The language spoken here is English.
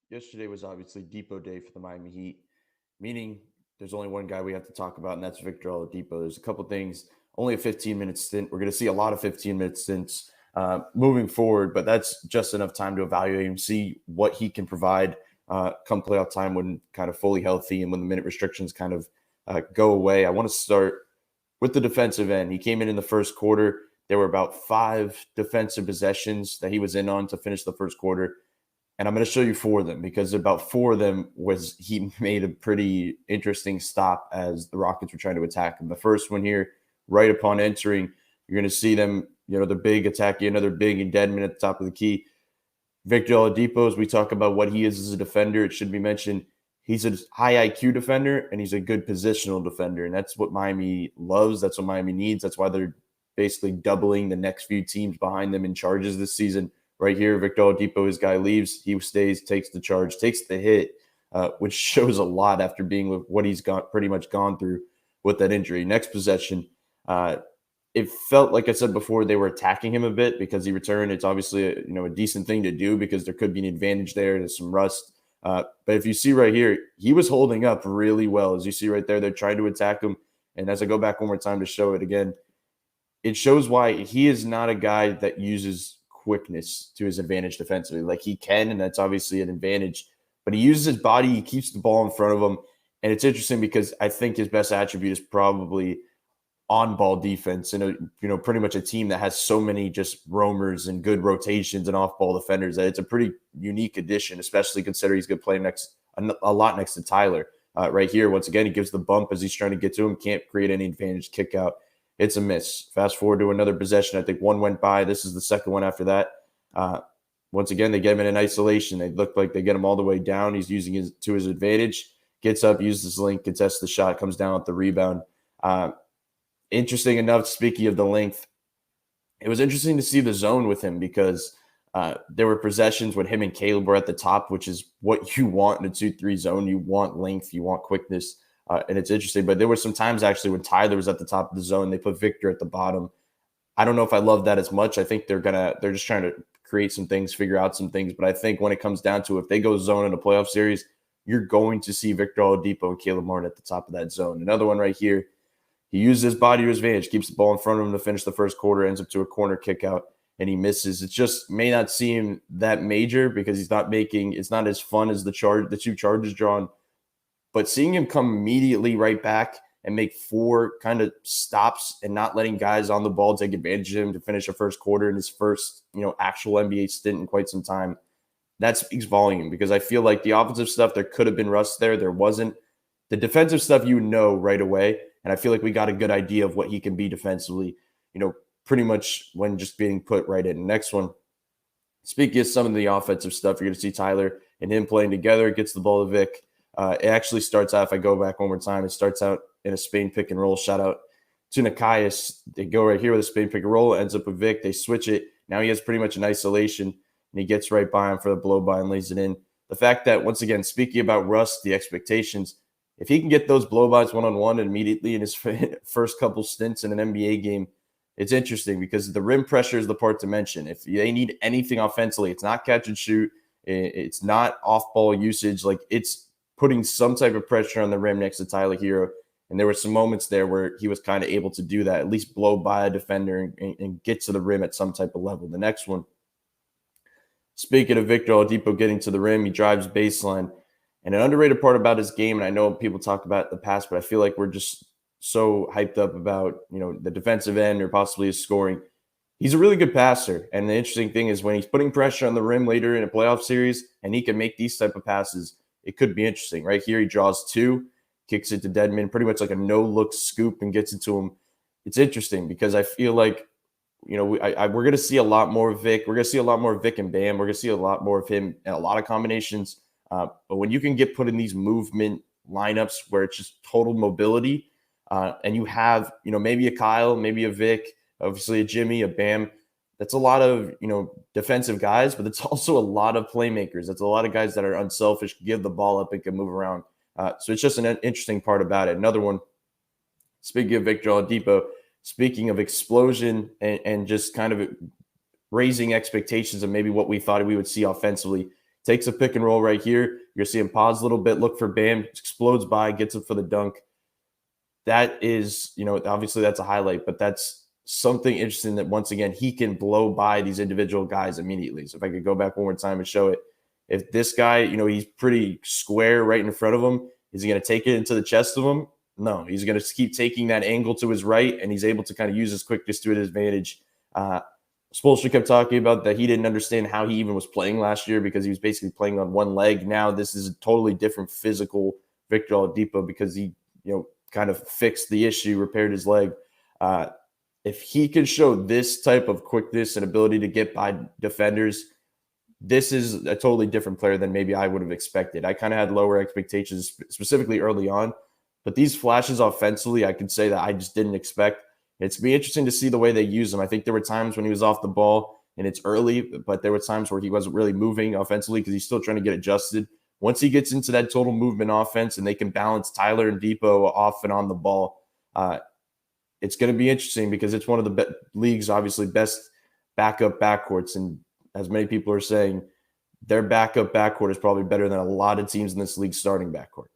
Yesterday was obviously Depot Day for the Miami Heat, meaning there's only one guy we have to talk about, and that's Victor Oladipo. There's a couple things, only a 15-minute stint. We're going to see a lot of 15-minute stints moving forward, but that's just enough time to evaluate him, see what he can provide come playoff time when kind of fully healthy and when the minute restrictions kind of go away. I want to start with the defensive end. He came in the first quarter. There were about 5 defensive possessions that he was in on to finish the first quarter. And I'm going to show you 4 of them because about 4 of them was he made a pretty interesting stop as the Rockets were trying to attack him. The first one here, right upon entering, you're going to see them, the big attack, another big and dead man at the top of the key. Victor Oladipo, as we talk about what he is as a defender, it should be mentioned he's a high IQ defender and he's a good positional defender. And that's what Miami loves. That's what Miami needs. That's why they're basically doubling the next few teams behind them in charges this season. Right here, Victor Oladipo, his guy leaves. He stays, takes the charge, takes the hit, which shows a lot after being with what he's pretty much gone through with that injury. Next possession, it felt like I said before they were attacking him a bit because he returned. It's obviously a decent thing to do because there could be an advantage there. There's some rust. But if you see right here, he was holding up really well. As you see right there, they're trying to attack him. And as I go back one more time to show it again, it shows why he is not a guy that uses quickness to his advantage defensively. Like he can, and that's obviously an advantage. But he uses his body. He keeps the ball in front of him. And it's interesting because I think his best attribute is probably on-ball defense and pretty much a team that has so many just roamers and good rotations and off-ball defenders that it's a pretty unique addition, especially considering he's going to play a lot next to Tyler. Right here, once again, he gives the bump as he's trying to get to him, can't create any advantage, kick out. It's a miss. Fast forward to another possession. I think one went by. This is the second one after that. Once again, they get him in isolation. They look like they get him all the way down. He's using it to his advantage. Gets up, uses his length, contests the shot, comes down with the rebound. Interesting enough, speaking of the length, it was interesting to see the zone with him because there were possessions when him and Caleb were at the top, which is what you want in a 2-3 zone. You want length, you want quickness, and it's interesting. But there were some times actually when Tyler was at the top of the zone, they put Victor at the bottom. I don't know if I love that as much. I think they're just trying to create some things, figure out some things. But I think when it comes down to if they go zone in a playoff series, you're going to see Victor Oladipo and Caleb Martin at the top of that zone. Another one right here. He uses his body to his advantage, keeps the ball in front of him to finish the first quarter, ends up to a corner kick out, and he misses. It just may not seem that major because it's not as fun as the 2 charges drawn. But seeing him come immediately right back and make 4 kind of stops and not letting guys on the ball take advantage of him to finish a first quarter in his first, actual NBA stint in quite some time, that speaks volume because I feel like the offensive stuff, there could have been rust there. There wasn't. The defensive stuff, right away. And I feel like we got a good idea of what he can be defensively, pretty much when just being put right in. Next one, speaking of some of the offensive stuff, you're going to see Tyler and him playing together, gets the ball to Vic. It actually starts out, if I go back one more time, it starts out in a Spain pick and roll. Shout out to Nikias. They go right here with a Spain pick and roll, ends up with Vic. They switch it. Now he has pretty much an isolation, and he gets right by him for the blow by and lays it in. The fact that, once again, speaking about rust, the expectations, if he can get those blow-bys one-on-one immediately in his first couple stints in an NBA game, it's interesting because the rim pressure is the part to mention. If they need anything offensively, it's not catch and shoot. It's not off-ball usage. Like, it's putting some type of pressure on the rim next to Tyler Hero. And there were some moments there where he was kind of able to do that, at least blow by a defender and get to the rim at some type of level. The next one, speaking of Victor Oladipo getting to the rim, he drives baseline. And an underrated part about his game, and I know people talk about it in the past, but I feel like we're just so hyped up about, the defensive end or possibly his scoring. He's a really good passer. And the interesting thing is when he's putting pressure on the rim later in a playoff series and he can make these type of passes, it could be interesting. Right here, he draws 2, kicks it to Dedmon, pretty much like a no-look scoop and gets it to him. It's interesting because I feel like, we're going to see a lot more of Vic. We're going to see a lot more of Vic and Bam. We're going to see a lot more of him in a lot of combinations. But when you can get put in these movement lineups where it's just total mobility, and you have, maybe a Kyle, maybe a Vic, obviously a Jimmy, a Bam, that's a lot of, defensive guys, but it's also a lot of playmakers. That's a lot of guys that are unselfish, give the ball up and can move around. So it's just an interesting part about it. Another one, speaking of Victor Oladipo, speaking of explosion and just kind of raising expectations of maybe what we thought we would see offensively, takes a pick and roll right here. You're going to see him pause a little bit, look for Bam, explodes by, gets it for the dunk. That is, obviously that's a highlight, but that's something interesting that once again, he can blow by these individual guys immediately. So if I could go back one more time and show it, if this guy, he's pretty square right in front of him, is he going to take it into the chest of him? No, he's going to keep taking that angle to his right, and he's able to kind of use his quickness to his advantage. Spoelstra kept talking about that he didn't understand how he even was playing last year because he was basically playing on one leg. Now this is a totally different physical Victor Oladipo because he, kind of fixed the issue, repaired his leg. If he can show this type of quickness and ability to get by defenders, this is a totally different player than maybe I would have expected. I kind of had lower expectations, specifically early on, but these flashes offensively, I could say that I just didn't expect. It's be interesting to see the way they use him. I think there were times when he was off the ball and it's early, but there were times where he wasn't really moving offensively because he's still trying to get adjusted. Once he gets into that total movement offense and they can balance Tyler and Depot off and on the ball, it's going to be interesting because it's one of the league's obviously best backup backcourts. And as many people are saying, their backup backcourt is probably better than a lot of teams in this league starting backcourt.